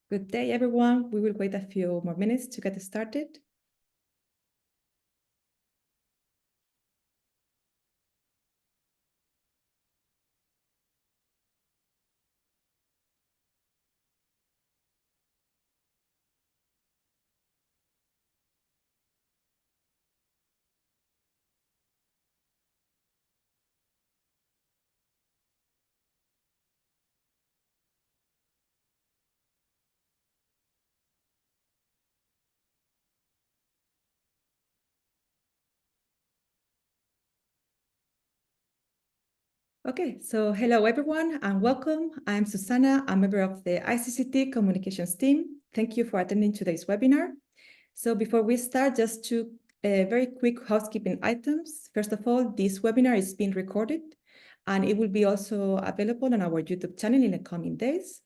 Good day, everyone. We will wait a few more minutes to get started. Okay, so hello everyone and welcome. I'm Susana, a member of the ICCT communications team. Thank you for attending today's webinar. So before we start, just two very quick housekeeping items. First of all, this webinar is being recorded and it will be also available on our YouTube channel in the coming days.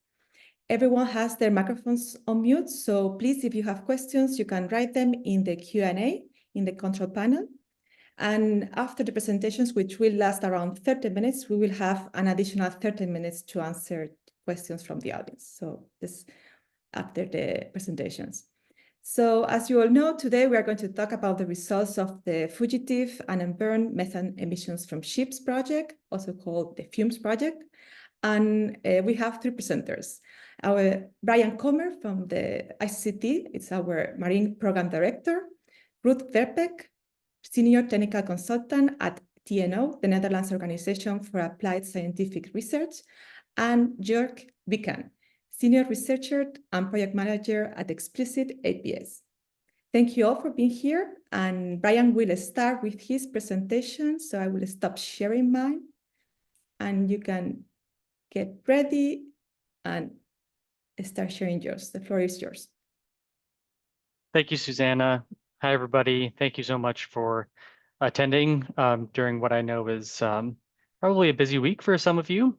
Everyone has their microphones on mute, so please, if you have questions, you can write them in the Q&A in the control panel. And after the presentations, which will last around 30 minutes, we will have an additional 30 minutes to answer questions from the audience. So this after the presentations. So as you all know, today we are going to talk about the results of the Fugitive and Unburned methane emissions from ships project, also called the FUMES project. And we have three presenters. Our Bryan from the ICCT, it's our Marine Program Director, Ruud Verbeek, Senior Technical Consultant at TNO, the Netherlands Organization for Applied Scientific Research, and Jörg, Beecken, Senior Researcher and Project Manager at Explicit APS. Thank you all for being here, and Bryan will start with his presentation, so I will stop sharing mine, and you can get ready and start sharing yours. The floor is yours. Thank you, Susanna. Hi, everybody. Thank you so much for attending during what I know is probably a busy week for some of you.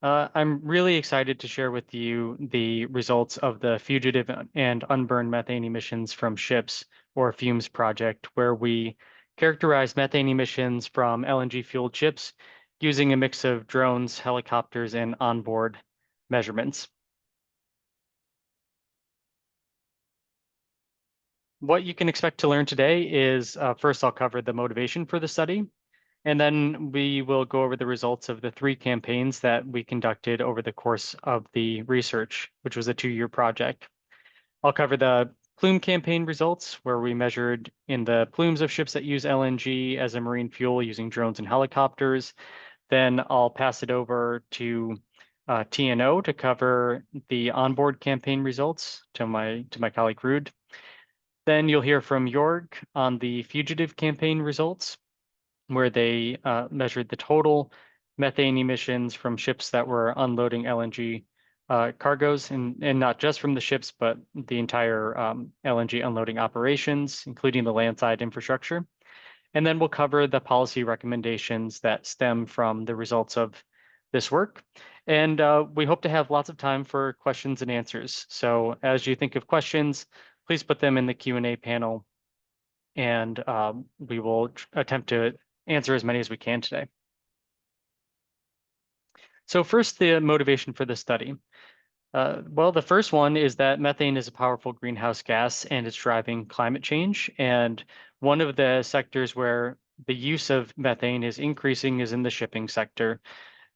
I'm really excited to share with you the results of the Fugitive and Unburned methane emissions from ships, or FUMES project, where we characterize methane emissions from LNG-fueled ships using a mix of drones, helicopters, and onboard measurements. What you can expect to learn today is, first I'll cover the motivation for the study, and then we will go over the results of the three campaigns that we conducted over the course of the research, which was a 2-year project. I'll cover the plume campaign results, where we measured in the plumes of ships that use LNG as a marine fuel using drones and helicopters. Then I'll pass it over to TNO to cover the onboard campaign results to my colleague Ruud. Then you'll hear from Jörg on the Fugitive campaign results, where they measured the total methane emissions from ships that were unloading LNG cargoes, and not just from the ships, but the entire LNG unloading operations, including the landside infrastructure. And then we'll cover the policy recommendations that stem from the results of this work. And we hope to have lots of time for questions and answers. So as you think of questions, please put them in the Q&A panel, and we will attempt to answer as many as we can today. So first, the motivation for the study. Well, the first one is that methane is a powerful greenhouse gas and it's driving climate change. And one of the sectors where the use of methane is increasing is in the shipping sector.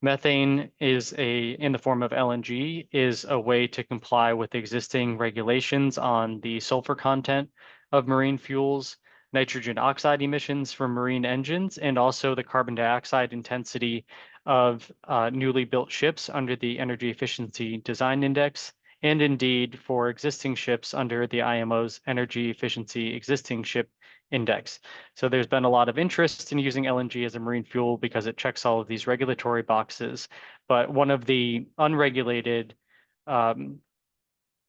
Methane is in the form of LNG, is a way to comply with existing regulations on the sulfur content of marine fuels, nitrogen oxide emissions from marine engines, and also the carbon dioxide intensity of newly built ships under the Energy Efficiency Design Index, and indeed for existing ships under the IMO's Energy Efficiency Existing Ship Index. So there's been a lot of interest in using LNG as a marine fuel because it checks all of these regulatory boxes. But one of the unregulated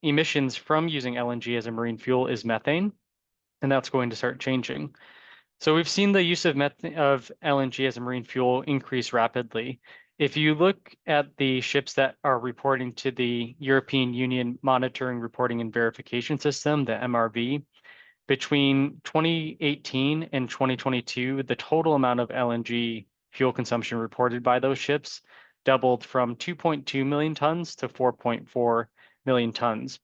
emissions from using LNG as a marine fuel is methane, and that's going to start changing. So we've seen the use of LNG as a marine fuel increase rapidly. If you look at the ships that are reporting to the European Union Monitoring, Reporting, and Verification System, the MRV, between 2018 and 2022, the total amount of LNG fuel consumption reported by those ships doubled from 2.2 million tons to 4.4 million tons.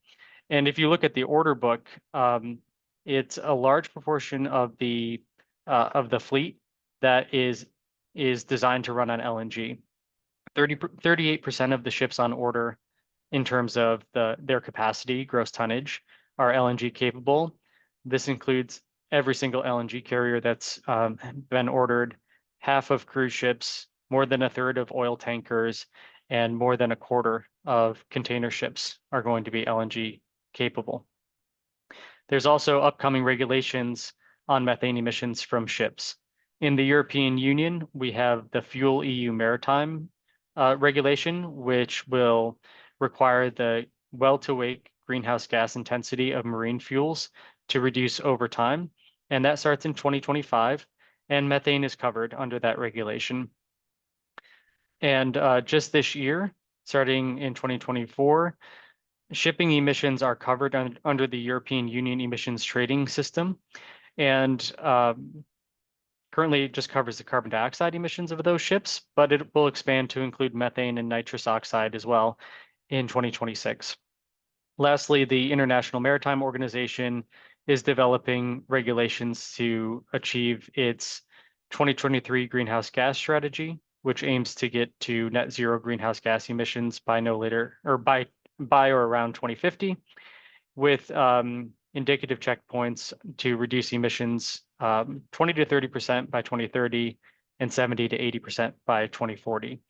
And if you look at the order book, it's a large proportion of the fleet that is designed to run on LNG. 38% of the ships on order in terms of their capacity, gross tonnage, are LNG capable. This includes every single LNG carrier that's been ordered, half of cruise ships, more than a third of oil tankers, and more than a quarter of container ships are going to be LNG capable. There's also upcoming regulations on methane emissions from ships. In the European Union, we have the Fuel EU Maritime regulation, which will require the well-to-wake greenhouse gas intensity of marine fuels to reduce over time. And that starts in 2025, and methane is covered under that regulation. And just this year, starting in 2024, shipping emissions are covered under the European Union emissions trading system. And currently it just covers the carbon dioxide emissions of those ships, but it will expand to include methane and nitrous oxide as well in 2026. Lastly, the International Maritime Organization is developing regulations to achieve its 2023 greenhouse gas strategy, which aims to get to net zero greenhouse gas emissions by no later or by or around 2050, with indicative checkpoints to reduce emissions 20 to 30% by 2030 and 70 to 80% by 2040.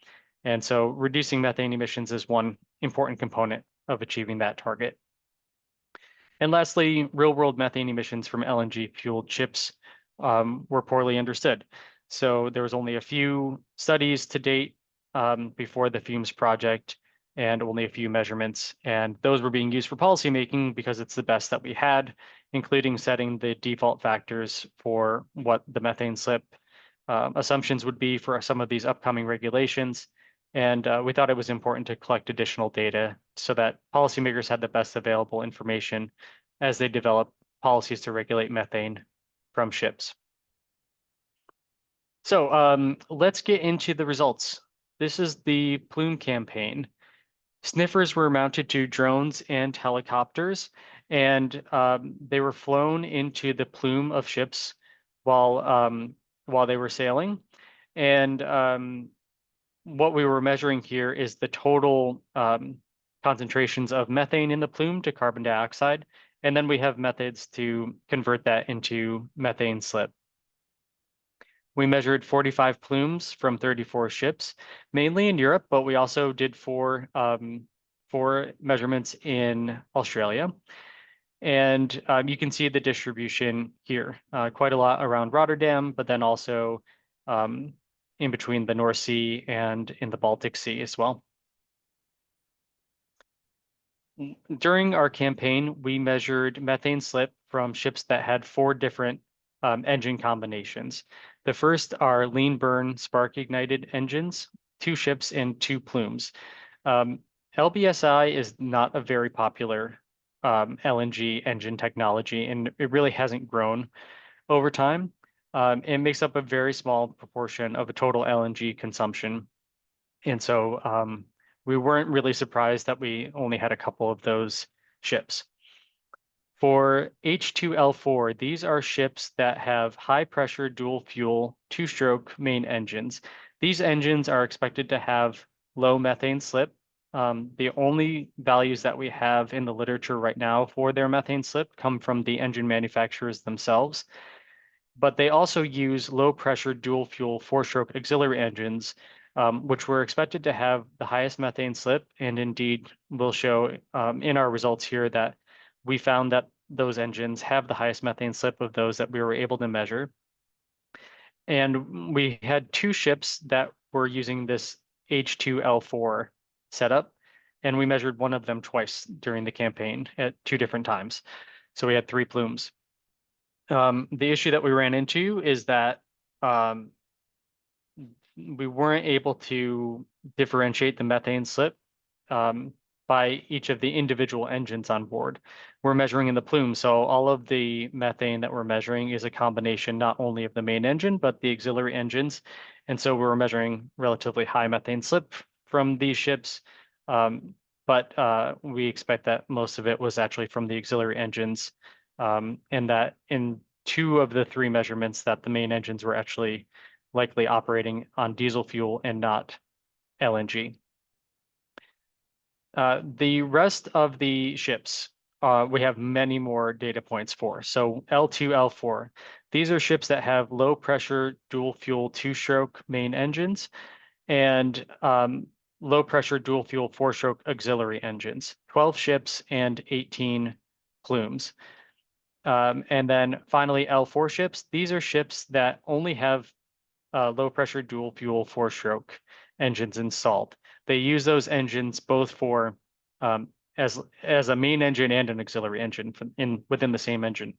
And so reducing methane emissions is one important component of achieving that target. And lastly, real-world methane emissions from LNG-fueled ships were poorly understood. So there was only a few studies to date before the FUMES project, and only a few measurements. And those were being used for policymaking because it's the best that we had, including setting the default factors for what the methane slip assumptions would be for some of these upcoming regulations. And we thought it was important to collect additional data so that policymakers had the best available information as they develop policies to regulate methane from ships. So let's get into the results. This is the plume campaign. Sniffers were mounted to drones and helicopters, and they were flown into the plume of ships while they were sailing. And what we were measuring here is the total concentrations of methane in the plume to carbon dioxide. And then we have methods to convert that into methane slip. We measured 45 plumes from 34 ships, mainly in Europe, but we also did four measurements in Australia. And you can see the distribution here, quite a lot around Rotterdam, but then also in between the North Sea and in the Baltic Sea as well. During our campaign, we measured methane slip from ships that had 4 different engine combinations. The first are lean burn spark ignited engines, 2 ships and 2 plumes. LBSI is not a very popular LNG engine technology, and it really hasn't grown over time. It makes up a very small proportion of a total LNG consumption. And so we weren't really surprised that we only had a couple of those ships. For H2L4, these are ships that have high pressure dual fuel 2-stroke main engines. These engines are expected to have low methane slip. The only values that we have in the literature right now for their methane slip come from the engine manufacturers themselves. But they also use low pressure dual fuel 4-stroke auxiliary engines, which were expected to have the highest methane slip. And indeed, we'll show in our results here that we found that those engines have the highest methane slip of those that we were able to measure. And we had 2 ships that were using this H2L4 setup, and we measured one of them twice during the campaign at 2 different times. So we had 3 plumes. The issue that we ran into is that we weren't able to differentiate the methane slip by each of the individual engines on board. We're measuring in the plume, so all of the methane that we're measuring is a combination not only of the main engine, but the auxiliary engines. And so we're measuring relatively high methane slip from these ships, but we expect that most of it was actually from the auxiliary engines, and that in 2 of the 3 measurements that the main engines were actually likely operating on diesel fuel and not LNG. The rest of the ships, we have many more data points for. So L2, L4, these are ships that have low pressure dual fuel 2-stroke main engines and low pressure dual fuel 4-stroke auxiliary engines, 12 ships and 18 plumes. And then finally L4 ships, these are ships that only have low pressure dual fuel 4-stroke engines installed. They use those engines both for as a main engine and an auxiliary engine within the same engine.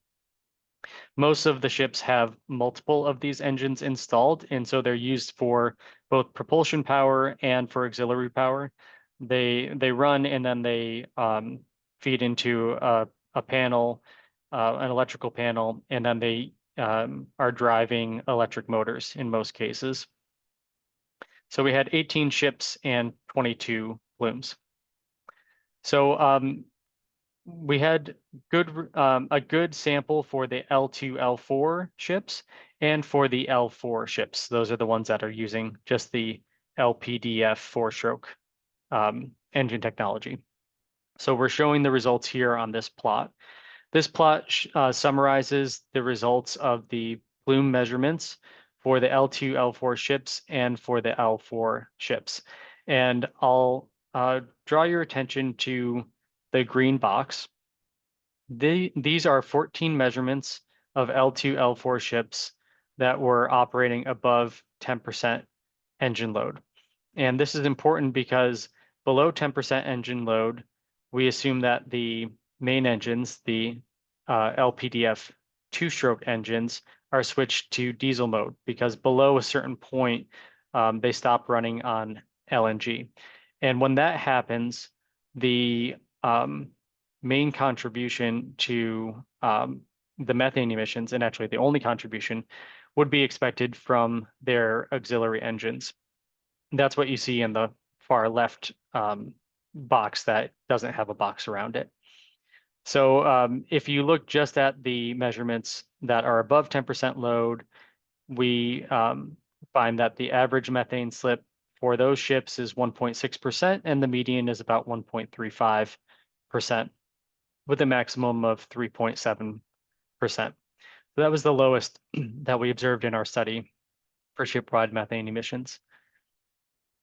Most of the ships have multiple of these engines installed, and so they're used for both propulsion power and for auxiliary power. They run and then they feed into a panel, an electrical panel, and then they are driving electric motors in most cases. So we had 18 ships and 22 plumes. So we had a good sample for the L2, L4 ships and for the L4 ships. Those are the ones that are using just the LPDF 4-stroke engine technology. So we're showing the results here on this plot. This plot summarizes the results of the plume measurements for the L2, L4 ships and for the L4 ships. And I'll draw your attention to the green box. These are 14 measurements of L2, L4 ships that were operating above 10% engine load. And this is important because below 10% engine load, we assume that the main engines, the LPDF 2-stroke engines, are switched to diesel mode because below a certain point, they stop running on LNG. And when that happens, the main contribution to the methane emissions, and actually the only contribution, would be expected from their auxiliary engines. That's what you see in the far left box that doesn't have a box around it. So if you look just at the measurements that are above 10% load, we find that the average methane slip for those ships is 1.6%, and the median is about 1.35%, with a maximum of 3.7%. So that was the lowest that we observed in our study for ship-wide methane emissions.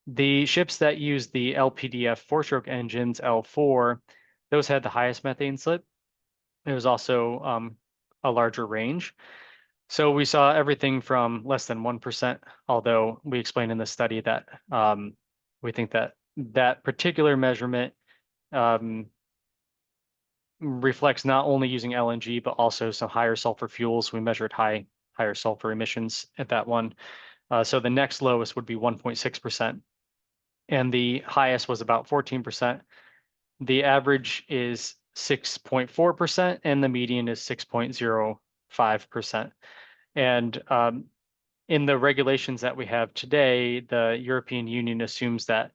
The ships that use the LPDF 4-stroke engines, L4, those had the highest methane slip. There was also a larger range. So we saw everything from less than 1%, although we explained in the study that we think that that particular measurement reflects not only using LNG, but also some higher sulfur fuels. We measured higher sulfur emissions at that one. So the next lowest would be 1.6%. And the highest was about 14%. The average is 6.4%, and the median is 6.05%. And in the regulations that we have today, the European Union assumes that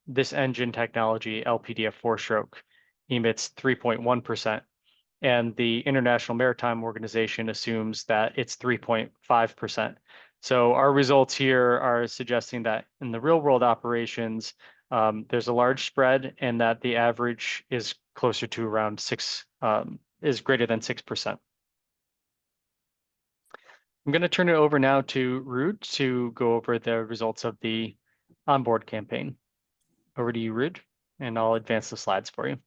this engine technology, LPDF 4-stroke, emits 3.1%. And the International Maritime Organization assumes that it's 3.5%. So our results here are suggesting that in the real world operations, there's a large spread and that the average is closer to around is greater than 6%. I'm going to turn it over now to Ruud to go over the results of the onboard campaign. Over to you, Ruud, and I'll advance the slides for you.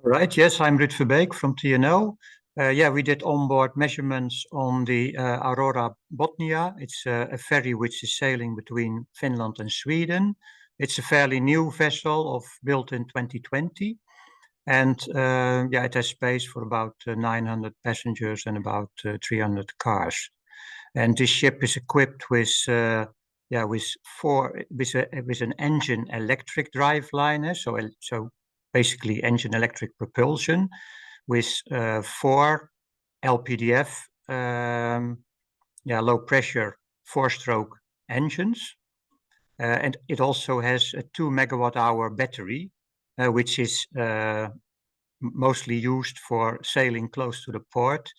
Right, yes, I'm Ruud Verbeek from TNO. We did onboard measurements on the Aurora Botnia. It's a ferry which is sailing between Finland and Sweden. It's a fairly new vessel built in 2020. And it has space for about 900 passengers and about 300 cars. And this ship is equipped with an engine electric driveline. So basically engine electric propulsion with 4 LPDF low pressure 4-stroke engines. and it also has a 2 megawatt-hour battery, which is mostly used for sailing close to the port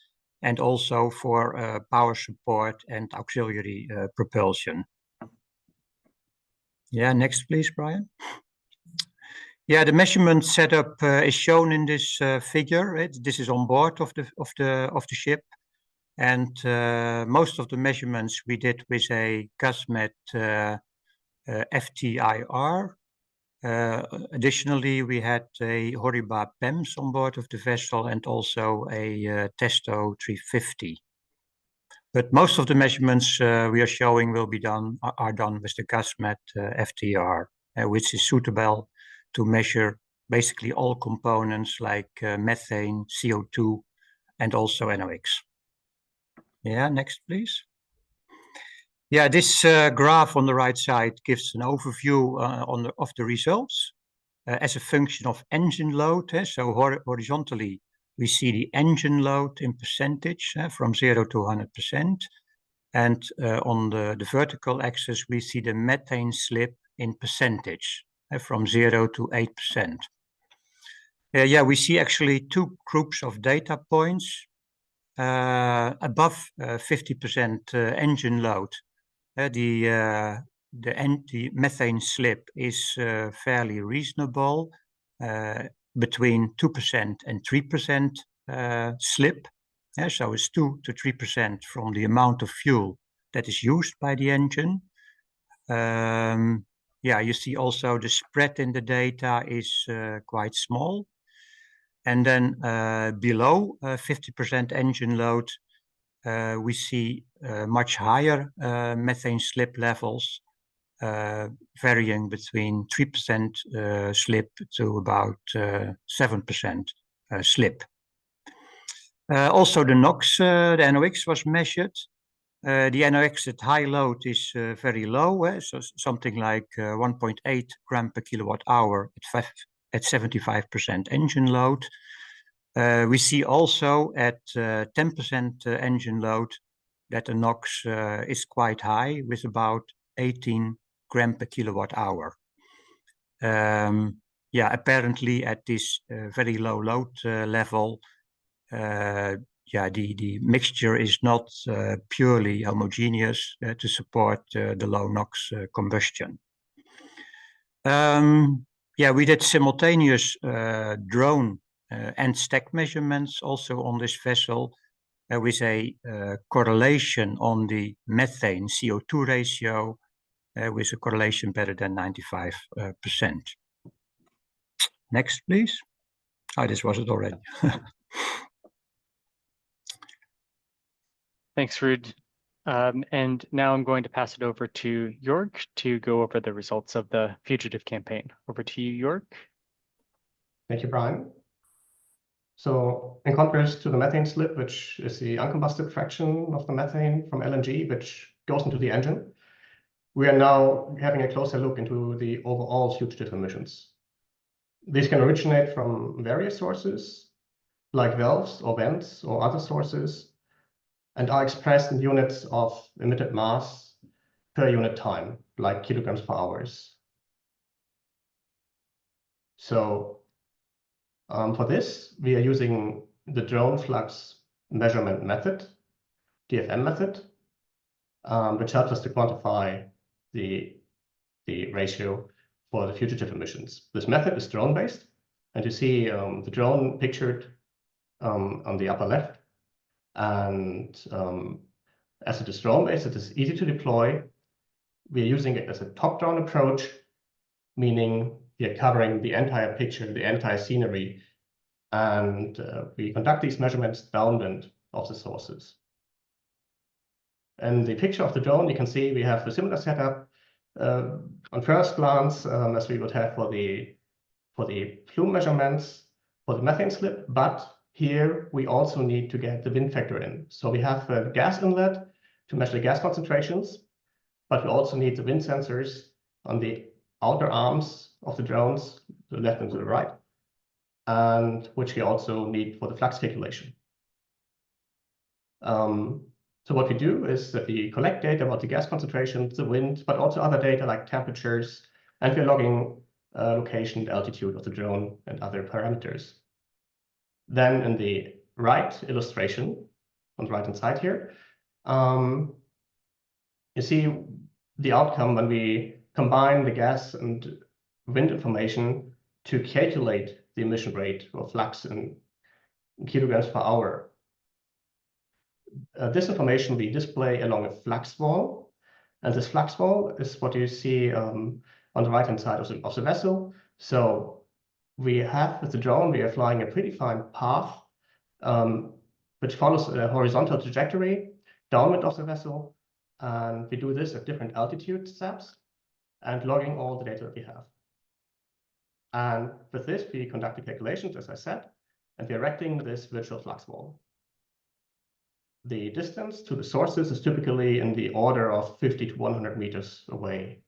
and also for power support and auxiliary propulsion. Yeah, next please, Bryan. Yeah, the measurement setup is shown in this figure. This is on board of the ship, and most of the measurements we did with a GasMet FTIR. Additionally, we had a Horiba PEMS on board of the vessel and also a Testo 350. But most of the measurements we are showing are done with the GasMet FTR, which is suitable to measure basically all components like methane, CO2, and also NOx. Yeah, next please. Yeah, this graph on the right side gives an overview of the results as a function of engine load. So horizontally, we see the engine load in percentage from 0 to 100%. And on the vertical axis, we see the methane slip in percentage from 0 to 8%. Yeah, we see actually two groups of data points above 50% engine load. The methane slip is fairly reasonable, between 2% and 3% slip. So it's 2 to 3% from the amount of fuel that is used by the engine. Yeah, you see also the spread in the data is quite small. And then below 50% engine load, we see much higher methane slip levels, varying between 3% slip to about 7% slip. Also the NOx, the NOx was measured. The NOx at high load is very low, so something like 1.8 gram per kilowatt hour at 75% engine load. We see also at 10% engine load that the NOx is quite high, with about 18 gram per kilowatt hour. Yeah, apparently at this very low load level, yeah, the mixture is not purely homogeneous to support the low NOx combustion. Yeah, we did simultaneous drone and stack measurements also on this vessel with a correlation on the methane CO2 ratio with a correlation better than 95%. Next, please. Oh, this was it already. Thanks, Ruud. And now I'm going to pass it over to Jörg to go over the results of the Fugitive campaign. Over to you, Jörg. Thank you, Bryan. So in contrast to the methane slip, which is the uncombusted fraction of the methane from LNG, which goes into the engine, we are now having a closer look into the overall fugitive emissions. These can originate from various sources, like valves or vents or other sources, and are expressed in units of emitted mass per unit time, like kilograms per hours. So for this, we are using the drone flux measurement method, DFM method, which helps us to quantify the ratio for the fugitive emissions. This method is drone-based, and you see the drone pictured on the upper left. And as it is drone-based, it is easy to deploy. We are using it as a top-down approach, meaning we are covering the entire picture, the entire scenery, and we conduct these measurements downwind of the sources. And the picture of the drone, you can see we have a similar setup on first glance as we would have for the plume measurements for the methane slip, but here we also need to get the wind factor in. So we have a gas inlet to measure the gas concentrations, but we also need the wind sensors on the outer arms of the drones, to the left and to the right, and which we also need for the flux calculation. So what we do is that we collect data about the gas concentrations, the wind, but also other data like temperatures, and we're logging location, altitude of the drone, and other parameters. Then in the right illustration, on the right-hand side here, you see the outcome when we combine the gas and wind information to calculate the emission rate or flux in kilograms per hour. This information we display along a flux wall, and this flux wall is what you see on the right-hand side of the vessel. So we have, with the drone, we are flying a predefined path which follows a horizontal trajectory downwind of the vessel, and we do this at different altitude steps and logging all the data that we have. And with this, we conduct the calculations, as I said, and we're erecting this virtual flux wall. The distance to the sources is typically in the order of 50 to 100 meters away.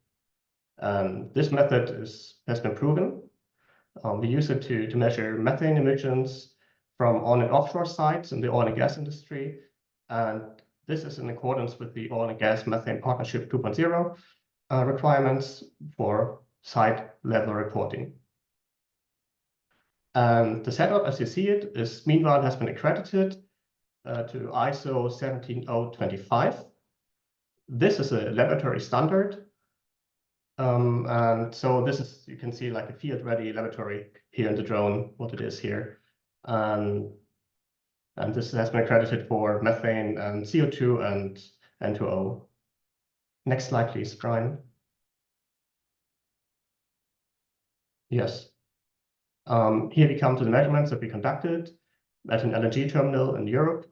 This method has been proven. We use it to measure methane emissions from on and offshore sites in the oil and gas industry. And this is in accordance with the Oil and Gas Methane Partnership 2.0 requirements for site level reporting. And the setup, as you see it, is meanwhile has been accredited to ISO 17025. This is a laboratory standard. And so this is, you can see like a field-ready laboratory here in the drone, what it is here. And this has been accredited for methane and CO2 and N2O. Next slide, please, Bryan. Yes. Here we come to the measurements that we conducted at an LNG terminal in Europe.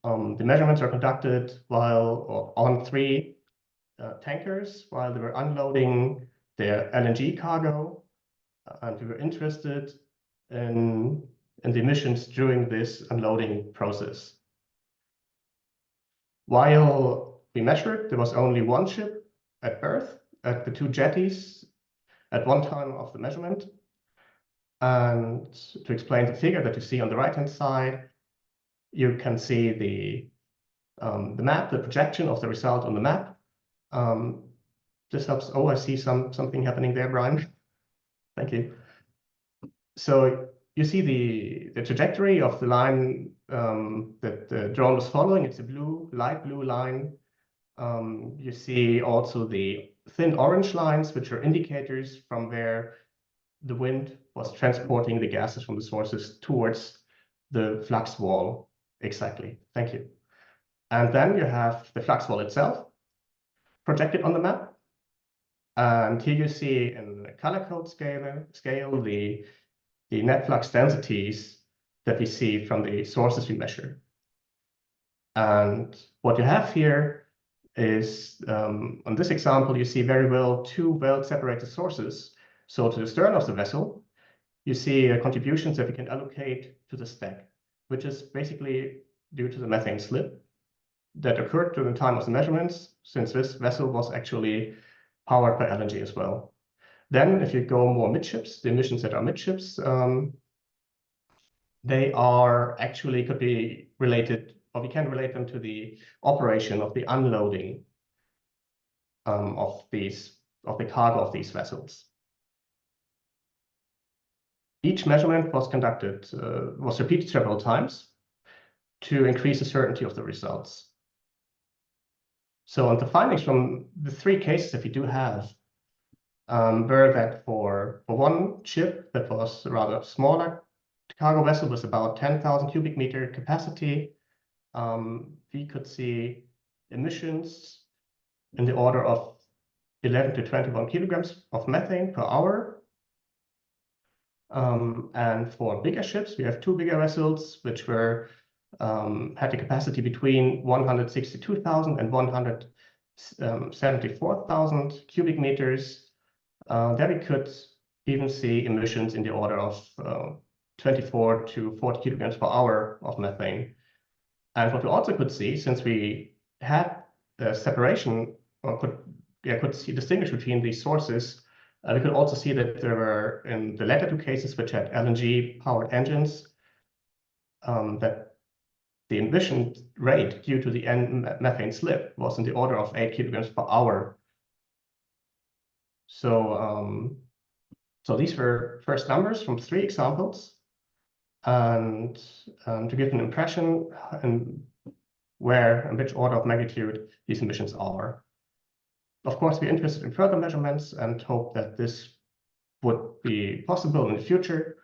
The measurements are conducted on 3 tankers while they were unloading their LNG cargo, and we were interested in the emissions during this unloading process. While we measured, there was only one ship at berth at the 2 jetties at one time of the measurement. And to explain the figure that you see on the right-hand side, you can see the map, the projection of the result on the map. This helps. Oh, I see something happening there, Bryan. Thank you. So you see the trajectory of the line that the drone was following. It's a light blue line. You see also the thin orange lines, which are indicators from where the wind was transporting the gases from the sources towards the flux wall. Exactly. Thank you. And then you have the flux wall itself projected on the map. And here you see in the color code scale the net flux densities that we see from the sources we measure. And what you have here is, on this example, you see very well 2 well-separated sources. So to the stern of the vessel, you see contributions that we can allocate to the stack, which is basically due to the methane slip that occurred during the time of the measurements, since this vessel was actually powered by LNG as well. Then if you go more midships, the emissions that are midships, they are actually could be related, or we can relate them to the operation of the unloading of the cargo of these vessels. Each measurement was conducted, was repeated several times to increase the certainty of the results. So on the findings from the 3 cases that we do have were that for one ship that was a rather smaller cargo vessel with about 10,000 cubic meter capacity, we could see emissions in the order of 11 to 21 kilograms of methane per hour. And for bigger ships, we have 2 bigger vessels, which were had a capacity between 162,000 and 174,000 cubic meters. There we could even see emissions in the order of 24 to 40 kilograms per hour of methane. And what we also could see, since we had a separation, or could distinguish between these sources, we could also see that there were, in the latter 2 cases, which had LNG-powered engines, that the emission rate due to the methane slip was in the order of 8 kilograms per hour. So, so these were first numbers from 3 examples. And to give an impression in where and which order of magnitude these emissions are. Of course, we're interested in further measurements and hope that this would be possible in the future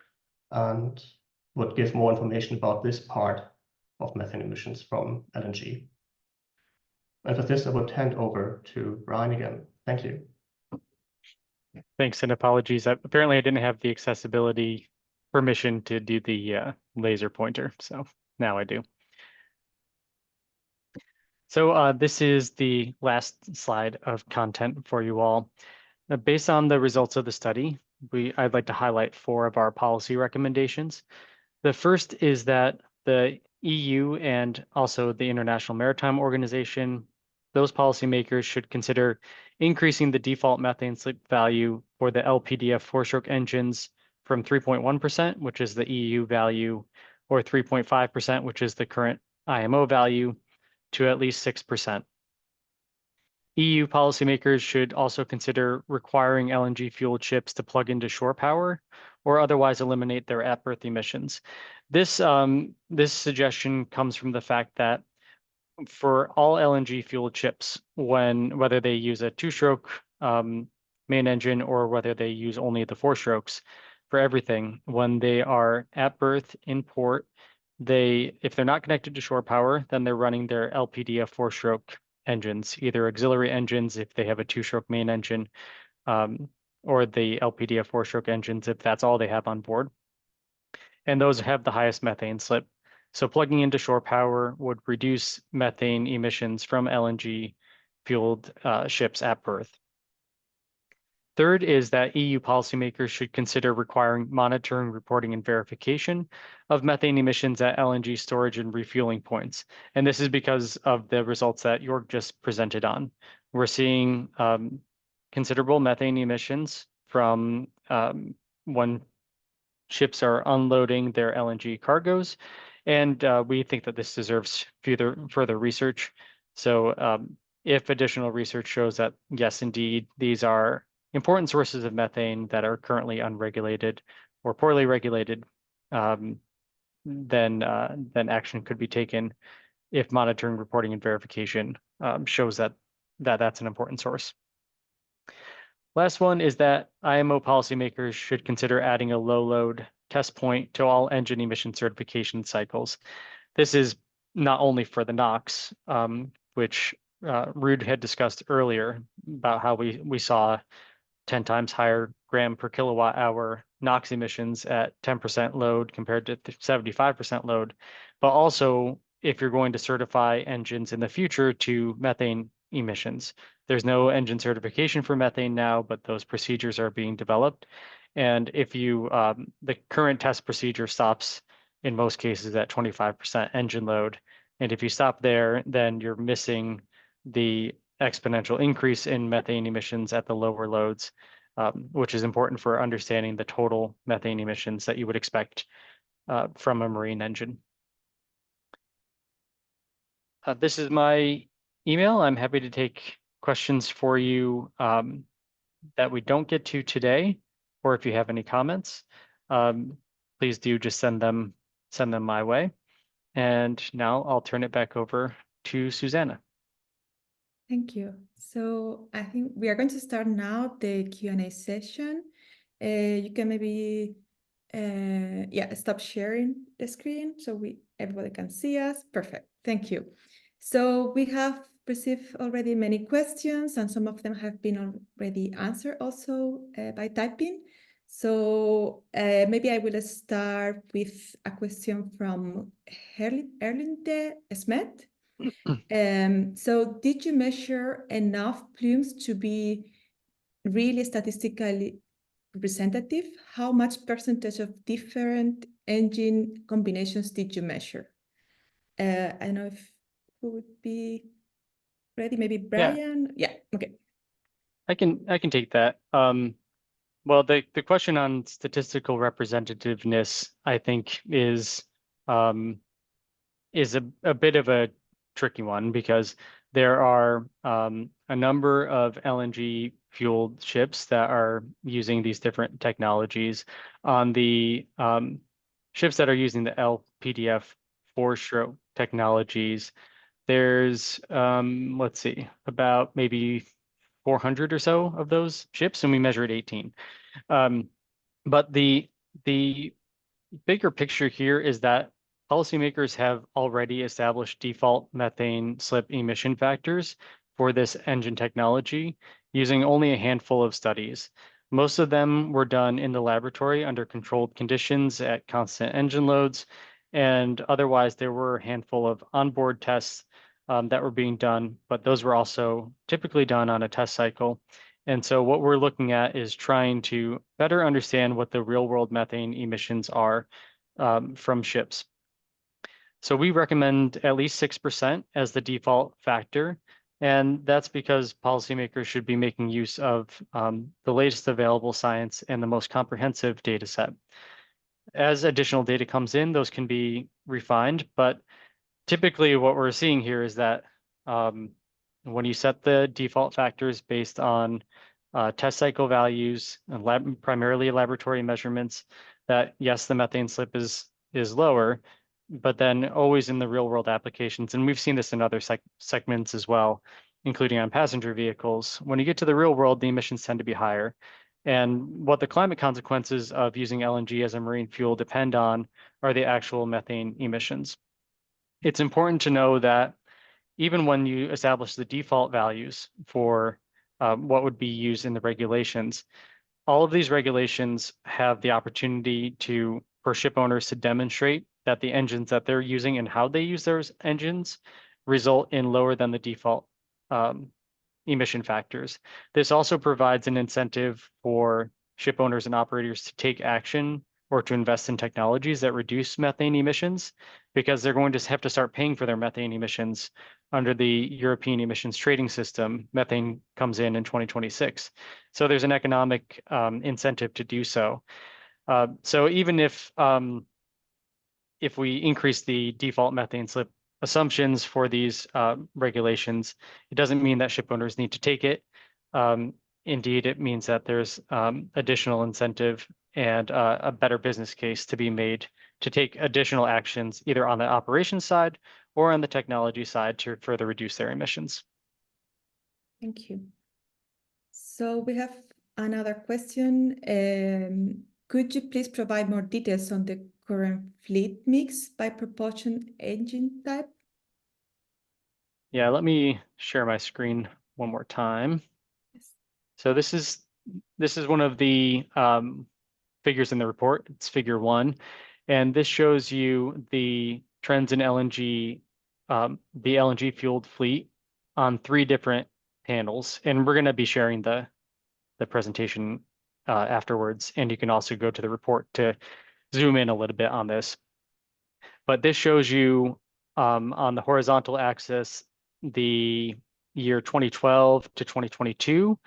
and would give more information about this part of methane emissions from LNG. And with this, I would hand over to Bryan again. Thank you. Thanks, and apologies. Apparently I didn't have the accessibility permission to do the laser pointer, so now I do. So this is the last slide of content for you all. Based on the results of the study, I'd like to highlight 4 of our policy recommendations. The first is that the EU and also the International Maritime Organization, those policymakers should consider increasing the default methane slip value for the LPDF 4-stroke engines from 3.1%, which is the EU value, or 3.5%, which is the current IMO value, to at least 6%. EU policymakers should also consider requiring LNG-fueled ships to plug into shore power or otherwise eliminate their at-berth emissions. This suggestion comes from the fact that for all LNG-fueled ships, whether they use a 2-stroke main engine or whether they use only the 4 strokes, for everything, when they are at berth in port, if they're not connected to shore power, then they're running their LPDF 4-stroke engines, either auxiliary engines if they have a 2-stroke main engine, or the LPDF 4-stroke engines if that's all they have on board. And those have the highest methane slip. So plugging into shore power would reduce methane emissions from LNG-fueled ships at berth. Third is that EU policymakers should consider requiring monitoring, reporting, and verification of methane emissions at LNG storage and refueling points. And this is because of the results that Jörg just presented on. We're seeing considerable methane emissions from when ships are unloading their LNG cargoes. And we think that this deserves further research. So if additional research shows that, yes, indeed, these are important sources of methane that are currently unregulated or poorly regulated, then action could be taken if monitoring, reporting, and verification shows that that's an important source. Last one is that IMO policymakers should consider adding a low load test point to all engine emission certification cycles. This is not only for the NOx, which Ruud had discussed earlier about how we saw 10 times higher gram per kilowatt hour NOx emissions at 10% load compared to 75% load, but also if you're going to certify engines in the future to methane emissions. There's no engine certification for methane now, but those procedures are being developed. And if the current test procedure stops in most cases at 25% engine load. And if you stop there, then you're missing the exponential increase in methane emissions at the lower loads, which is important for understanding the total methane emissions that you would expect from a marine engine. This is my email. I'm happy to take questions for you that we don't get to today, or if you have any comments, please do just send them my way. And now I'll turn it back over to Susanna. Thank you. So I think we are going to start now the Q&A session. You can maybe stop sharing the screen so everybody can see us. Perfect. Thank you. So we have received already many questions, and some of them have been already answered also by typing. So maybe I will start with a question from Erlinde Smet. So did you measure enough plumes to be really statistically representative? How much percentage of different engine combinations did you measure? I don't know if who would be ready, maybe Bryan? Yeah, okay. I can take that. Well, the question on statistical representativeness, I think, is is a bit of a tricky one because there are a number of LNG fueled ships that are using these different technologies. On the ships that are using the LPDF four-stroke technologies, there's let's see, about maybe 400 or so of those ships, and we measured 18. But the bigger picture here is that policymakers have already established default methane slip emission factors for this engine technology using only a handful of studies. Most of them were done in the laboratory under controlled conditions at constant engine loads, and otherwise there were a handful of onboard tests that were being done, but those were also typically done on a test cycle. And so what we're looking at is trying to better understand what the real world methane emissions are from ships. So we recommend at least 6% as the default factor. And that's because policymakers should be making use of the latest available science and the most comprehensive data set. As additional data comes in, those can be refined, but typically what we're seeing here is that when you set the default factors based on test cycle values and primarily laboratory measurements, that yes, the methane slip is lower, but then always in the real world applications, and we've seen this in other segments as well, including on passenger vehicles. When you get to the real world, the emissions tend to be higher. And what the climate consequences of using LNG as a marine fuel depend on are the actual methane emissions. It's important to know that even when you establish the default values for what would be used in the regulations, all of these regulations have the opportunity for ship owners to demonstrate that the engines that they're using and how they use those engines result in lower than the default emission factors. This also provides an incentive for ship owners and operators to take action or to invest in technologies that reduce methane emissions, because they're going to have to start paying for their methane emissions under the European emissions trading system. Methane comes in 2026. So there's an economic incentive to do so. So even if we increase the default methane slip assumptions for these regulations, it doesn't mean that ship owners need to take it. Indeed, it means that there's additional incentive and a better business case to be made to take additional actions either on the operations side or on the technology side to further reduce their emissions. Thank you. So we have another question. Could you please provide more details on the current fleet mix by propulsion engine type? Yeah, let me share my screen one more time. Yes. So this is one of the figures in the report. It's figure 1, and this shows you the trends in LNG, the LNG fueled fleet on 3 different panels, and we're going to be sharing the presentation afterwards, and you can also go to the report to zoom in a little bit on this. But this shows you on the horizontal axis the year 2012 to 2022,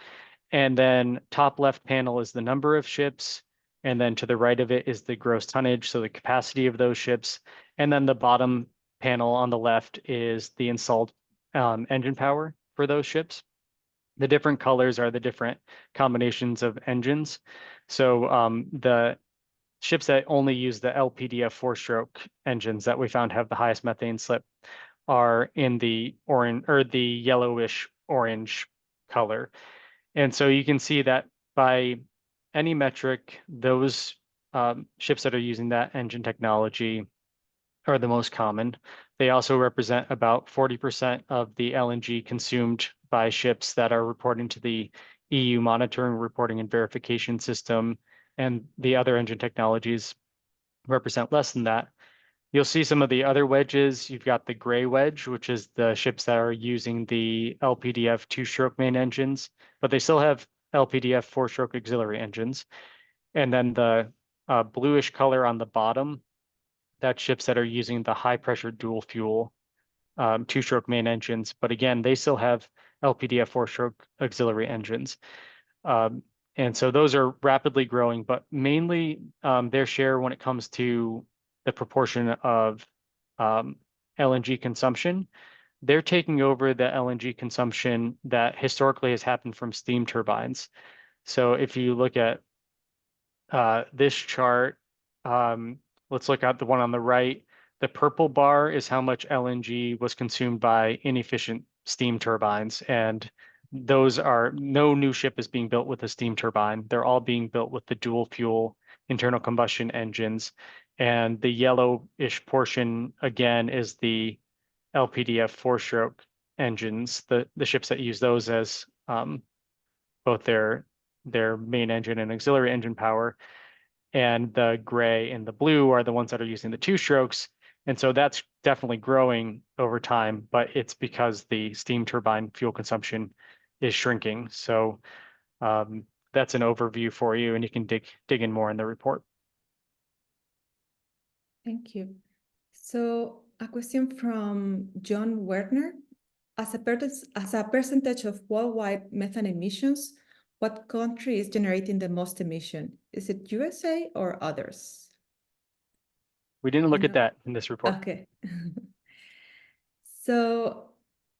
and then top left panel is the number of ships, and then to the right of it is the gross tonnage, so the capacity of those ships, and then the bottom panel on the left is the installed engine power for those ships. The different colors are the different combinations of engines. So the ships that only use the LPDF 4-stroke engines that we found have the highest methane slip are in the orange or the yellowish orange color. And so you can see that by any metric, those ships that are using that engine technology are the most common. They also represent about 40% of the LNG consumed by ships that are reporting to the EU monitoring, reporting, and verification system, and the other engine technologies represent less than that. You'll see some of the other wedges. You've got the gray wedge, which is the ships that are using the LPDF 2-stroke main engines, but they still have LPDF 4-stroke auxiliary engines. And then the bluish color on the bottom, that's ships that are using the high pressure dual fuel 2-stroke main engines. But again, they still have LPDF 4-stroke auxiliary engines. And so those are rapidly growing, but mainly their share when it comes to the proportion of LNG consumption, they're taking over the LNG consumption that historically has happened from steam turbines. So if you look at this chart, let's look at the one on the right. The purple bar is how much LNG was consumed by inefficient steam turbines. And those are, no new ship is being built with a steam turbine. They're all being built with the dual fuel internal combustion engines. And the yellowish portion, again, is the LPDF four-stroke engines, the ships that use those as both their main engine and auxiliary engine power. And the gray and the blue are the ones that are using the two strokes. And so that's definitely growing over time, but it's because the steam turbine fuel consumption is shrinking. So that's an overview for you, and you can dig in more in the report. Thank you. So a question from John Werner. As a percentage of worldwide methane emissions, what country is generating the most emission? Is it USA or others? We didn't look at that in this report. Okay. So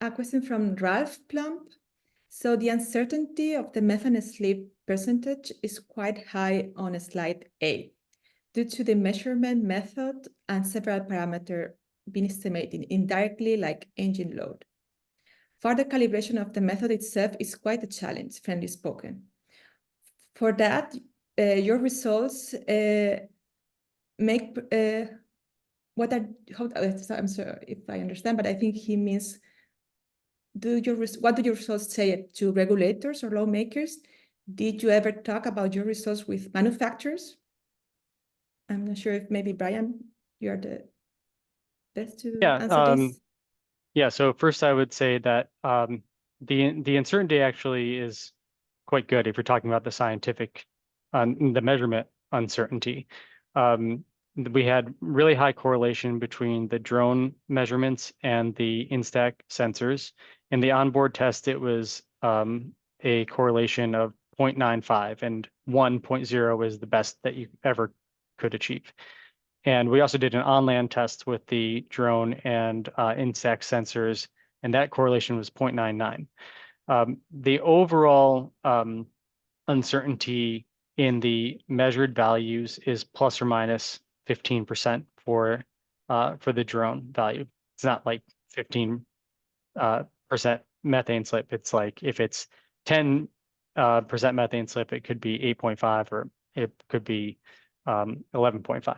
a question from Ralph Plump. So the uncertainty of the methane slip percentage is quite high on slide 8 due to the measurement method and several parameters being estimated indirectly, like engine load. Further calibration of the method itself is quite a challenge, frankly spoken. For that, your results make I'm sorry if I understand, but I think he means, what do your results say to regulators or lawmakers? Did you ever talk about your results with manufacturers? I'm not sure if maybe Bryan, you are the best to answer this. Yeah, so first I would say that the uncertainty actually is quite good if you're talking about the scientific, the measurement uncertainty. We had really high correlation between the drone measurements and the in-stack sensors. In the onboard test, it was a correlation of 0.95, and 1.0 is the best that you ever could achieve. And we also did an on-land test with the drone and in-stack sensors, and that correlation was 0.99. The overall uncertainty in the measured values is plus or minus 15% for the drone value. It's not like 15% methane slip. It's like if it's 10% methane slip, it could be 8.5 or it could be 11.5.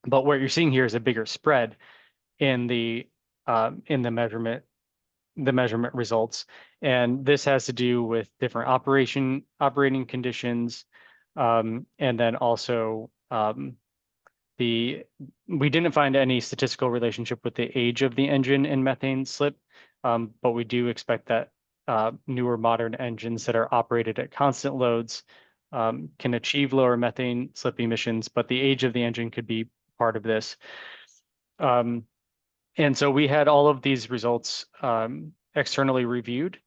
But what you're seeing here is a bigger spread in the measurement results, and this has to do with different operating conditions, and then also we didn't find any statistical relationship with the age of the engine in methane slip, but we do expect that newer modern engines that are operated at constant loads can achieve lower methane slip emissions, but the age of the engine could be part of this. And so we had all of these results externally reviewed,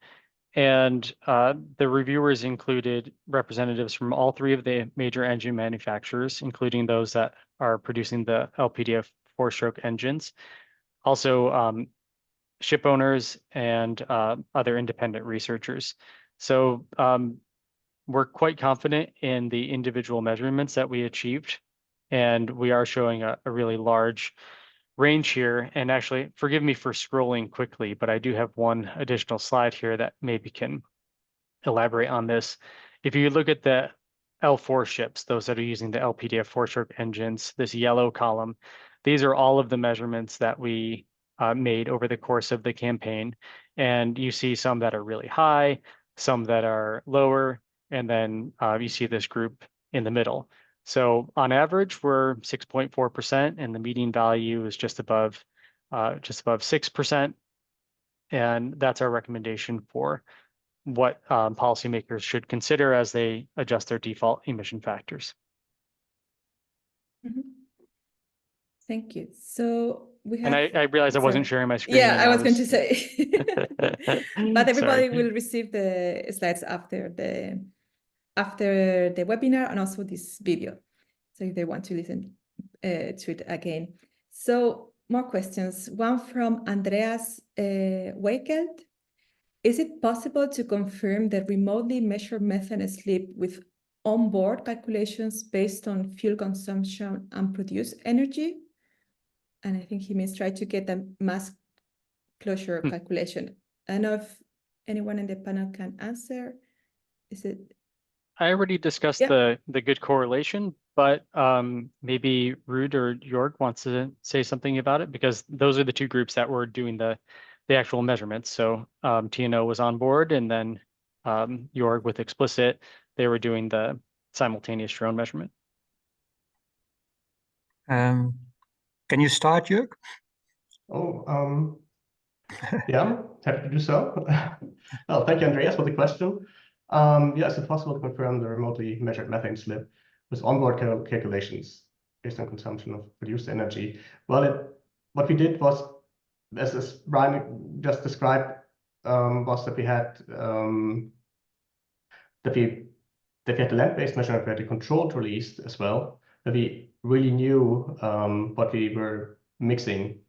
and the reviewers included representatives from all three of the major engine manufacturers, including those that are producing the LPDF four-stroke engines, also ship owners and other independent researchers. So we're quite confident in the individual measurements that we achieved, and we are showing a really large range here. And actually, forgive me for scrolling quickly, but I do have one additional slide here that maybe can elaborate on this. If you look at the L4 ships, those that are using the LPDF four-stroke engines, this yellow column, these are all of the measurements that we made over the course of the campaign. And you see some that are really high, some that are lower, and then you see this group in the middle. So on average, we're 6.4%, and the median value is just above 6%. And that's our recommendation for what policymakers should consider as they adjust their default emission factors. Mm-hmm. Thank you. So we have. And I realized I wasn't sharing my screen. Yeah, I was going to say. But everybody Sorry. will receive the slides after the webinar, and also this video, so if they want to listen to it again. So more questions. One from Andreas Wakeld. Is it possible to confirm the remotely measured methane slip with onboard calculations based on fuel consumption and produced energy? And I think he means try to get a mass closure calculation. I don't know if anyone in the panel can answer. Is it? I already discussed the good correlation, but maybe Ruud or Jörg wants to say something about it, because those are the two groups that were doing the actual measurements. So TNO was on board, and then Jörg with Explicit, they were doing the simultaneous drone measurement. Can you start, Jörg? Oh, yeah, happy to do so. Well, thank you, Andreas, for the question. Yes, it's possible to confirm the remotely measured methane slip with onboard calculations based on consumption of produced energy. Well, what we did was, as Bryan just described, was that we had the land-based measurement, we had a controlled release as well, that we really knew what we were mixing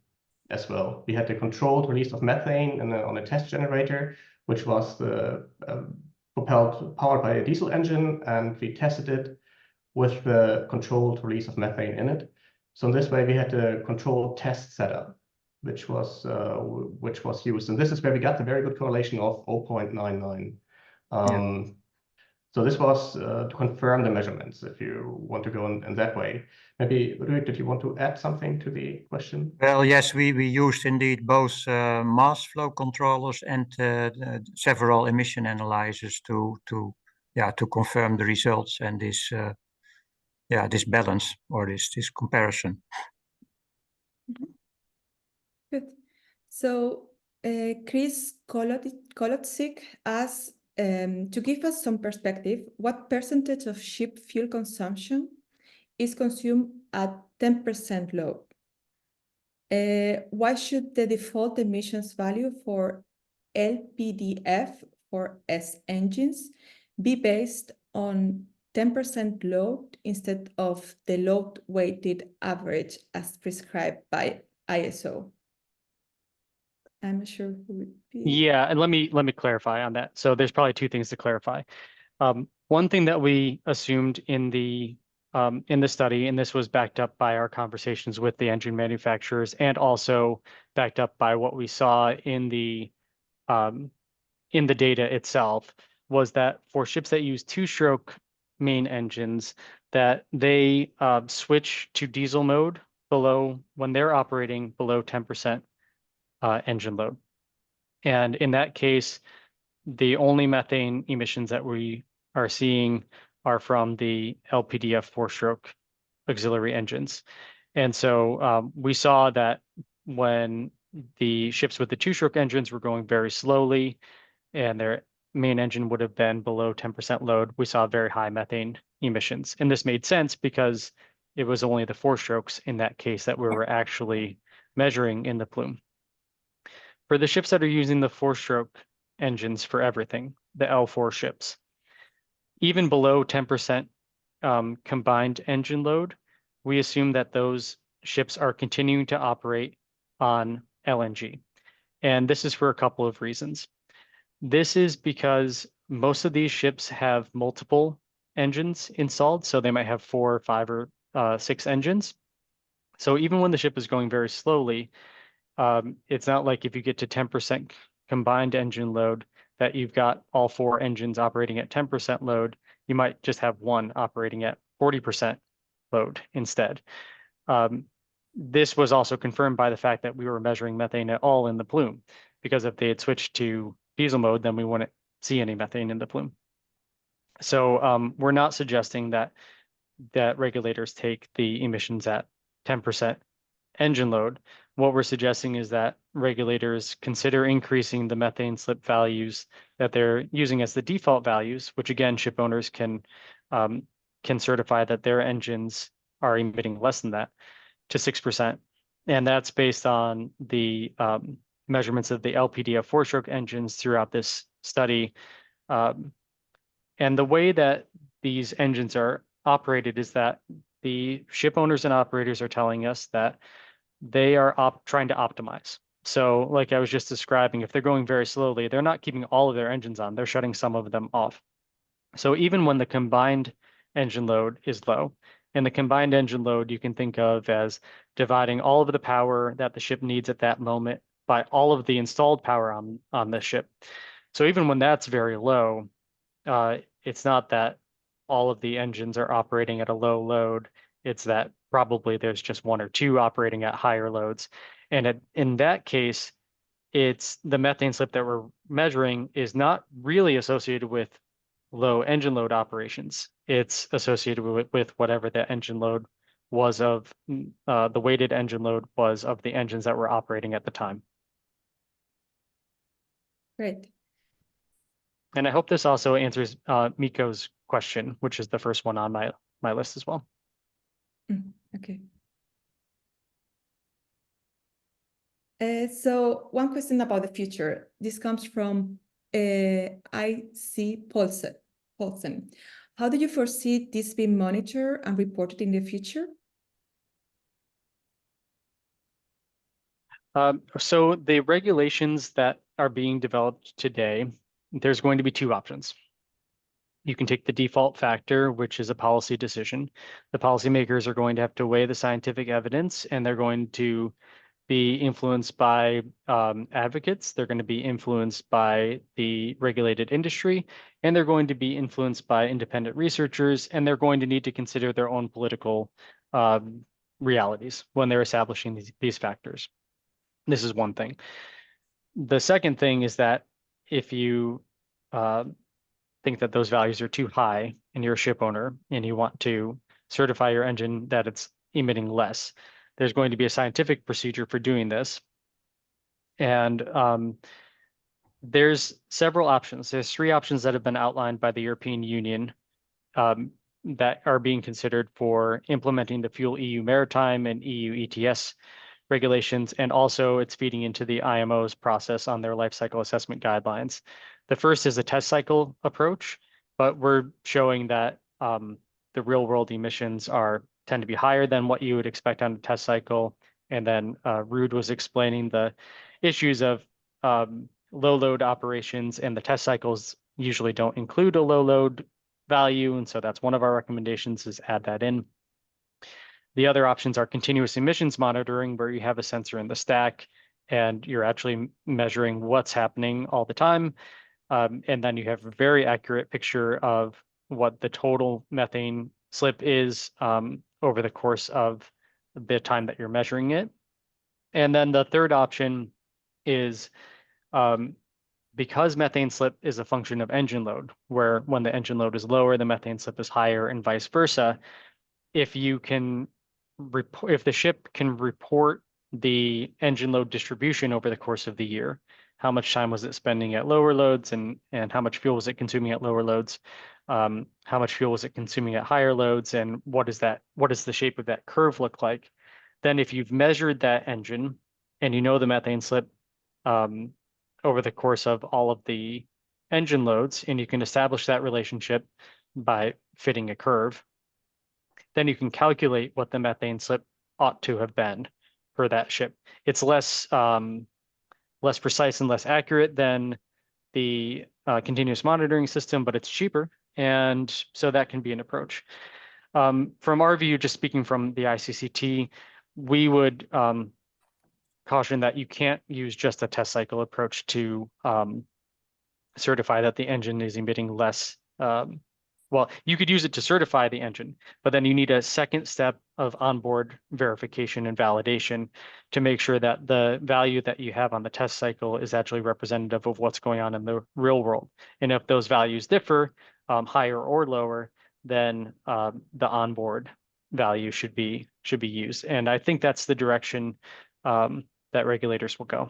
as well. We had the controlled release of methane on a test generator, which was powered by a diesel engine, and we tested it with the controlled release of methane in it. So in this way, we had a controlled test setup, which was used, and this is where we got the very good correlation of 0.99. So this was to confirm the measurements, if you want to go in that way. Maybe, Ruud, did you want to add something to the question? Well, yes, we used indeed both mass flow controllers and several emission analyzers to confirm the results and this this balance or this comparison. Good. So Chris Kolotsik asks, to give us some perspective, what percentage of ship fuel consumption is consumed at 10% load? Why should the default emissions value for LPDF for S engines be based on 10% load instead of the load weighted average as prescribed by ISO? I'm not sure who would be. Yeah, and let me clarify on that. So there's probably two things to clarify. One thing that we assumed in the study, and this was backed up by our conversations with the engine manufacturers, and also backed up by what we saw in the data itself, was that for ships that use two-stroke main engines, that they switch to diesel mode when they're operating below 10% engine load. And in that case, the only methane emissions that we are seeing are from the LPDF four-stroke auxiliary engines. And so we saw that when the ships with the two-stroke engines were going very slowly and their main engine would have been below 10% load, we saw very high methane emissions. And this made sense because it was only the four strokes in that case that we were actually measuring in the plume. For the ships that are using the four-stroke engines for everything, the L4 ships, even below 10% combined engine load, we assume that those ships are continuing to operate on LNG. And this is for a couple of reasons. This is because most of these ships have multiple engines installed, so they might have 4, 5, or 6 engines. So even when the ship is going very slowly, it's not like if you get to 10% combined engine load that you've got all 4 engines operating at 10% load. You might just have one operating at 40% load instead. This was also confirmed by the fact that we were measuring methane at all in the plume, because if they had switched to diesel mode, then we wouldn't see any methane in the plume. So we're not suggesting that regulators take the emissions at 10% engine load. What we're suggesting is that regulators consider increasing the methane slip values that they're using as the default values, which again, ship owners can certify that their engines are emitting less than that, to 6%. And that's based on the measurements of the LPDF four-stroke engines throughout this study. And the way that these engines are operated is that the ship owners and operators are telling us that they are trying to optimize. So like I was just describing, if they're going very slowly, they're not keeping all of their engines on, they're shutting some of them off. So even when the combined engine load is low, and the combined engine load you can think of as dividing all of the power that the ship needs at that moment by all of the installed power on the ship. So even when that's very low, it's not that all of the engines are operating at a low load. It's that probably there's just one or two operating at higher loads. And in that case, it's the methane slip that we're measuring is not really associated with low engine load operations. It's associated with whatever the engine load was of the weighted engine load was of the engines that were operating at the time. Great. And I hope this also answers Miko's question, which is the first one on my list as well. Okay. So one question about the future. This comes from IC Paulsen. How do you foresee this being monitored and reported in the future? So the regulations that are being developed today, there's going to be two options. You can take the default factor, which is a policy decision. The policymakers are going to have to weigh the scientific evidence, and they're going to be influenced by advocates. They're going to be influenced by the regulated industry, and they're going to be influenced by independent researchers, and they're going to need to consider their own political realities when they're establishing these factors. This is one thing. The second thing is that if you think that those values are too high and you're a ship owner and you want to certify your engine that it's emitting less, there's going to be a scientific procedure for doing this. And there's several options. There's three options that have been outlined by the European Union that are being considered for implementing the Fuel EU Maritime and EU ETS regulations, and also it's feeding into the IMO's process on their life cycle assessment guidelines. The first is a test cycle approach, but we're showing that the real world emissions tend to be higher than what you would expect on a test cycle. And then Ruud was explaining the issues of low load operations, and the test cycles usually don't include a low load value. And so that's one of our recommendations, is add that in. The other options are continuous emissions monitoring, where you have a sensor in the stack and you're actually measuring what's happening all the time. And then you have a very accurate picture of what the total methane slip is over the course of the time that you're measuring it. And then the third option is because methane slip is a function of engine load, where when the engine load is lower, the methane slip is higher, and vice versa. If the ship can report the engine load distribution over the course of the year, how much time was it spending at lower loads, and how much fuel was it consuming at lower loads, how much fuel was it consuming at higher loads, and what does the shape of that curve look like? Then if you've measured that engine and you know the methane slip over the course of all of the engine loads, and you can establish that relationship by fitting a curve, then you can calculate what the methane slip ought to have been for that ship. It's less precise and less accurate than the continuous monitoring system, but it's cheaper. And so that can be an approach. From our view, just speaking from the ICCT, we would caution that you can't use just a test cycle approach to certify that the engine is emitting less. Well, you could use it to certify the engine, but then you need a second step of onboard verification and validation to make sure that the value that you have on the test cycle is actually representative of what's going on in the real world. And if those values differ, higher or lower, then the onboard value should be used. And I think that's the direction that regulators will go.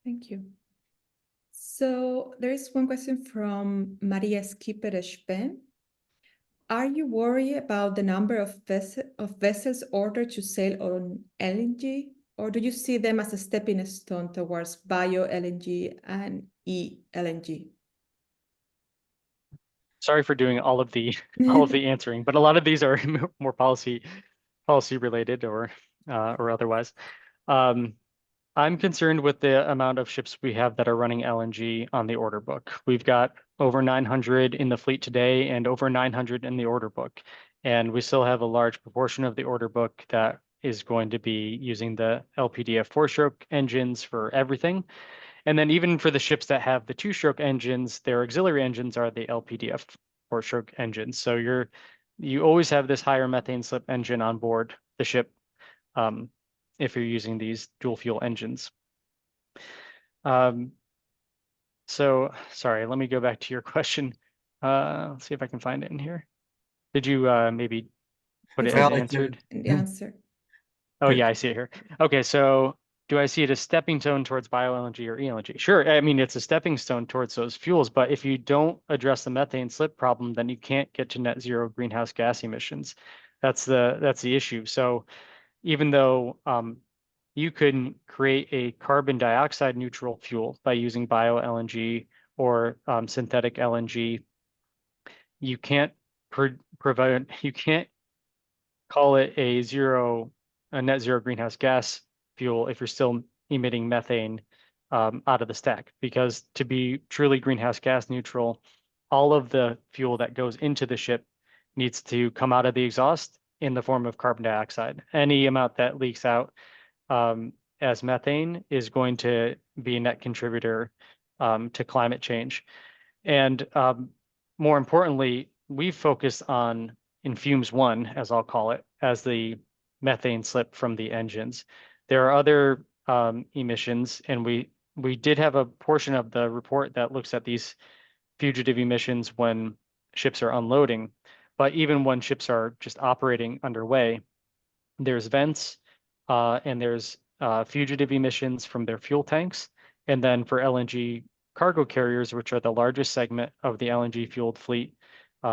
Thank you. So there is one question from Maria Skipper-Espen. Are you worried about the number of vessels ordered to sail on LNG, or do you see them as a stepping stone towards bio-LNG and e-LNG? Sorry for doing all of the answering, but a lot of these are more policy policy related or otherwise. I'm concerned with the amount of ships we have that are running LNG on the order book. We've got over 900 in the fleet today and over 900 in the order book. And we still have a large proportion of the order book that is going to be using the LPDF 4-stroke engines for everything. And then even for the ships that have the 2-stroke engines, their auxiliary engines are the LPDF 4-stroke engines. So you always have this higher methane slip engine on board the ship if you're using these dual fuel engines. So sorry, let me go back to your question. Let's see if I can find it in here. Did you maybe put it as answered? The answer. Oh yeah, I see it here. Okay, so do I see it as stepping stone towards bio-LNG or ELNG? Sure, I mean, it's a stepping stone towards those fuels, but if you don't address the methane slip problem, then you can't get to net zero greenhouse gas emissions. That's the issue. So even though you could create a carbon dioxide neutral fuel by using bio-LNG or synthetic LNG, you can't you can't call it a net zero greenhouse gas fuel if you're still emitting methane out of the stack, because to be truly greenhouse gas neutral, all of the fuel that goes into the ship needs to come out of the exhaust in the form of carbon dioxide. Any amount that leaks out as methane is going to be a net contributor to climate change. And more importantly, we focus on in FUMES 1, as I'll call it, as the methane slip from the engines. There are other emissions, and we did have a portion of the report that looks at these fugitive emissions when ships are unloading. But even when ships are just operating underway, there's vents and there's fugitive emissions from their fuel tanks. And then for LNG cargo carriers, which are the largest segment of the LNG fueled fleet,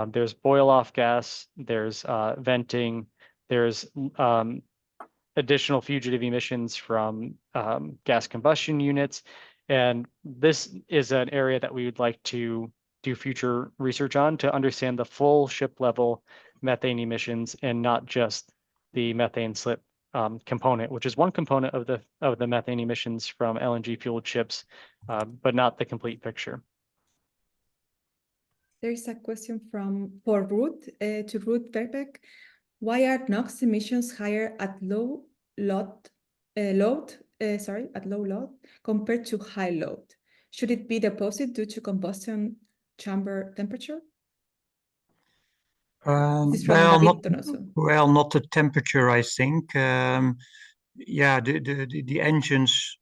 there's boil off gas, there's venting, there's additional fugitive emissions from gas combustion units. And this is an area that we would like to do future research on to understand the full ship level methane emissions and not just the methane slip component, which is one component of the methane emissions from LNG fueled ships, but not the complete picture. There is a question for Ruud, to Ruud Verbeek. Why are NOx emissions higher at low load compared to high load? Should it be the opposite due to combustion chamber temperature? Not the temperature, I think. Yeah, the engines,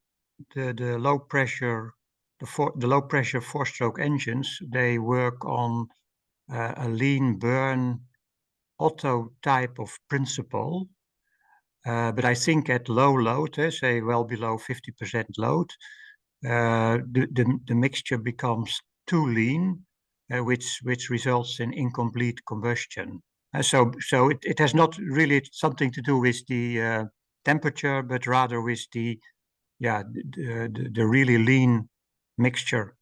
the low pressure, the low pressure 4-stroke engines, they work on a lean burn Otto type of principle. But I think at low load, say well below 50% load, the mixture becomes too lean, which results in incomplete combustion. So it has not really something to do with the temperature, but rather with the really lean mixture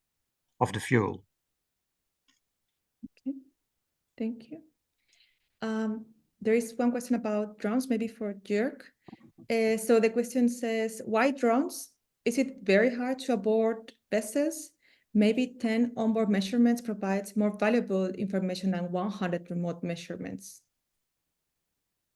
of the fuel. Okay, thank you. There is one question about drones, maybe for Jörg. So the question says, why drones? Is it very hard to abort vessels? Maybe 10 onboard measurements provides more valuable information than 100 remote measurements.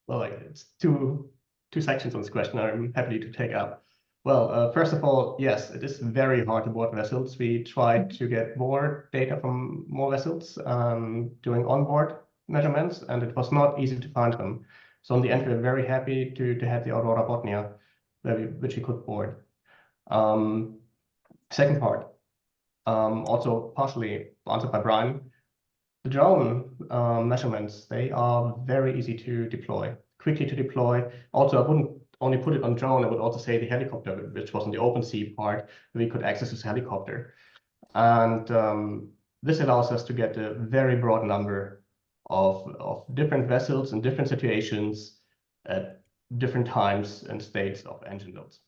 Well, it's two sections on this question I'm happy to take up. Well, first of all, yes, it is very hard to board vessels. We tried to get more data from more vessels doing onboard measurements, and it was not easy to find them. So in the end, we're very happy to have the Aurora Botnia, which we could board. Second part, also partially answered by Bryan. The drone measurements, they are very easy to deploy, quickly to deploy. Also, I wouldn't only put it on drone, I would also say the helicopter, which was on the open sea part, we could access this helicopter. And this allows us to get a very broad number of different vessels in different situations at different times and states of engine loads,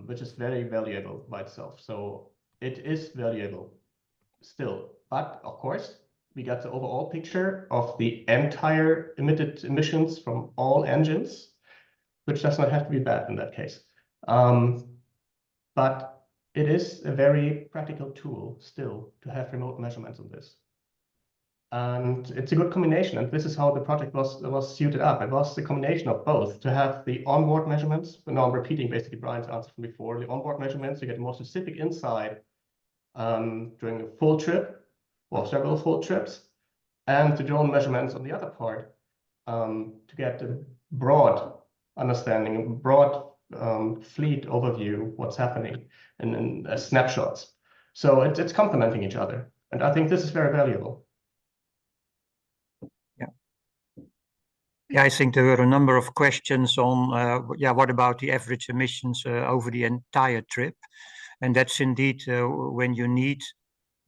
which is very valuable by itself. So it is valuable still, but of course, we got the overall picture of the entire emitted emissions from all engines, which does not have to be bad in that case. But it is a very practical tool still to have remote measurements on this. And it's a good combination. And this is how the project was suited up. It was the combination of both, to have the onboard measurements. But now I'm repeating basically Bryan's answer from before. The onboard measurements, you get more specific insight during a full trip or several full trips, and the drone measurements on the other part to get a broad understanding, a broad fleet overview, what's happening in snapshots. So it's complementing each other. And I think this is very valuable. Yeah, I think there were a number of questions on, what about the average emissions over the entire trip? And that's indeed when you need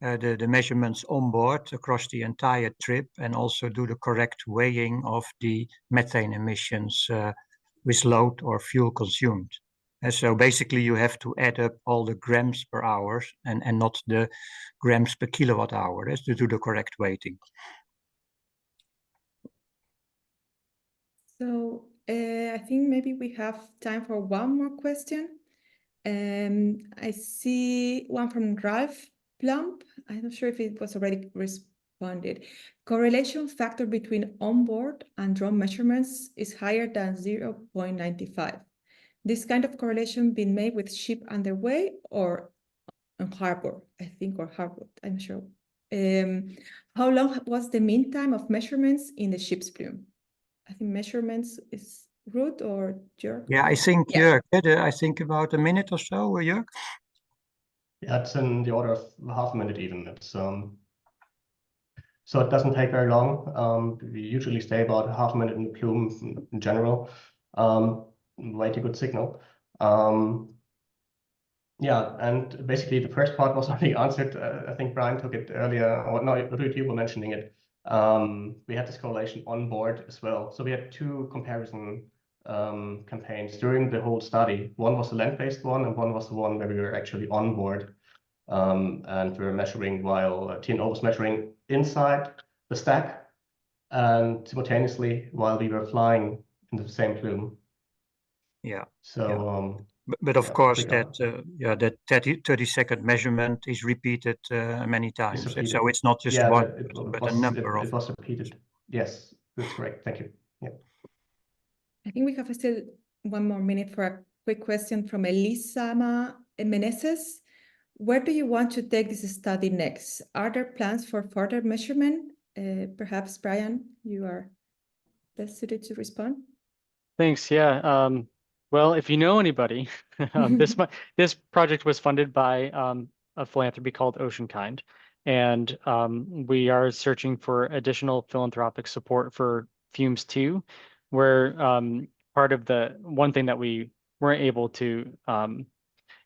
the measurements on board across the entire trip, and also do the correct weighing of the methane emissions with load or fuel consumed. And so basically you have to add up all the grams per hour and not the grams per kilowatt hour to do the correct weighting. So I think maybe we have time for one more question. I see one from Ralph Plump. I'm not sure if it was already responded. Correlation factor between onboard and drone measurements is higher than 0.95. This kind of correlation been made with ship underway or on harbor, I think, or harbor, I'm sure. How long was the mean time of measurements in the ship's plume? I think measurements is Ruud or Jörg? Yeah, I think Jörg, I think about a minute or so, Jörg. Yeah, it's in the order of half a minute even. It's so it doesn't take very long. We usually stay about half a minute in the plume in general. Way too good signal. Yeah, and basically the first part was already answered. I think Bryan took it earlier, or no, Ruud, you were mentioning it. We had this correlation on board as well. So we had two comparison campaigns during the whole study. One was the land-based one, and one was the one where we were actually on board. And we were measuring while TNO was measuring inside the stack, and simultaneously while we were flying in the same plume. Yeah. So, but of course that that 30-second measurement is repeated many times. So it's not just one, but a number of. It was repeated. Yes, that's correct. Thank you. Yeah. I think we have still 1 more minute for a quick question from Elisama Meneses. Where do you want to take this study next? Are there plans for further measurement? Perhaps, Bryan, you are best suited to respond. Thanks. Yeah. Well, if you know anybody, this project was funded by a philanthropy called Oceankind, and we are searching for additional philanthropic support for FUMES 2, where part of the one thing that we weren't able to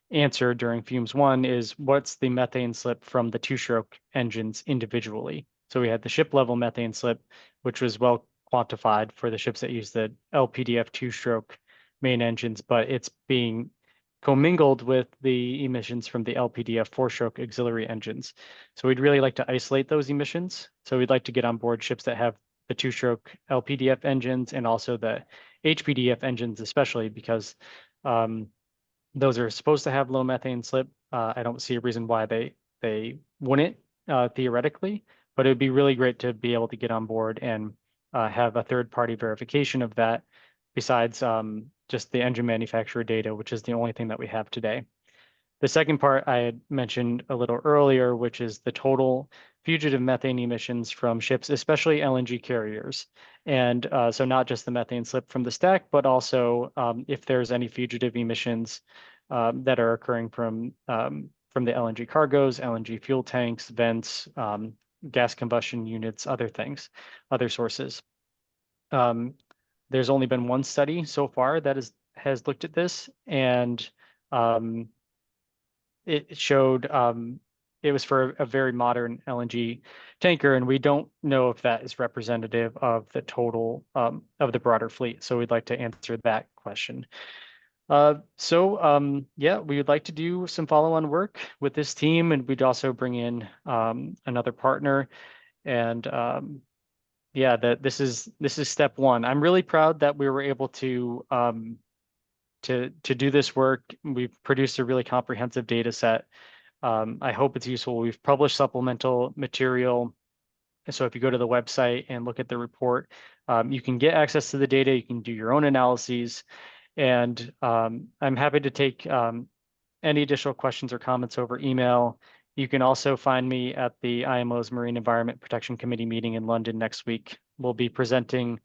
answer during FUMES 1 is what's the methane slip from the two-stroke engines individually. So we had the ship level methane slip, which was well quantified for the ships that use the LPDF two-stroke main engines, but it's being commingled with the emissions from the LPDF four-stroke auxiliary engines. So we'd really like to isolate those emissions. So we'd like to get on board ships that have the two-stroke LPDF engines and also the HPDF engines, especially because those are supposed to have low methane slip. I don't see a reason why they wouldn't theoretically, but it would be really great to be able to get on board and have a third-party verification of that besides just the engine manufacturer data, which is the only thing that we have today. The second part I had mentioned a little earlier, which is the total fugitive methane emissions from ships, especially LNG carriers. And so not just the methane slip from the stack, but also if there's any fugitive emissions that are occurring from the LNG cargoes, LNG fuel tanks, vents, gas combustion units, other things, other sources. There's only been one study so far that has looked at this, and it showed it was for a very modern LNG tanker, and we don't know if that is representative of the total of the broader fleet. So we'd like to answer that question. Yeah, we would like to do some follow-on work with this team, and we'd also bring in another partner. And yeah, this is step one. I'm really proud that we were able to do this work. We've produced a really comprehensive data set. I hope it's useful. We've published supplemental material. So if you go to the website and look at the report, you can get access to the data. You can do your own analyses. And I'm happy to take any additional questions or comments over email. You can also find me at the IMO's Marine Environment Protection Committee meeting in London next week. We'll be presenting,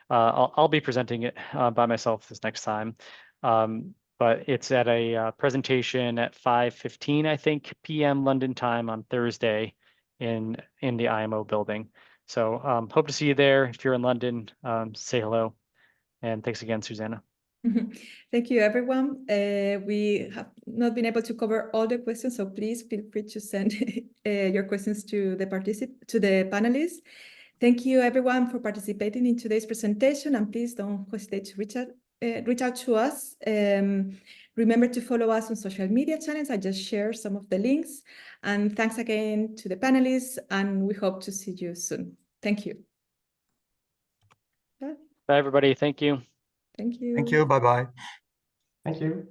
I'll be presenting it by myself this next time. But it's at a presentation at 5:15, I think, p.m. London time on Thursday in the IMO building. So hope to see you there. If you're in London, say hello. And thanks again, Susanna. Thank you, everyone. We have not been able to cover all the questions, so please feel free to send your questions to the panelists. Thank you, everyone, for participating in today's presentation, and please don't hesitate to reach out to us. Remember to follow us on social media channels. I just shared some of the links. And thanks again to the panelists, and we hope to see you soon. Thank you. Bye, everybody. Thank you. Thank you. Thank you. Bye-bye. Thank you.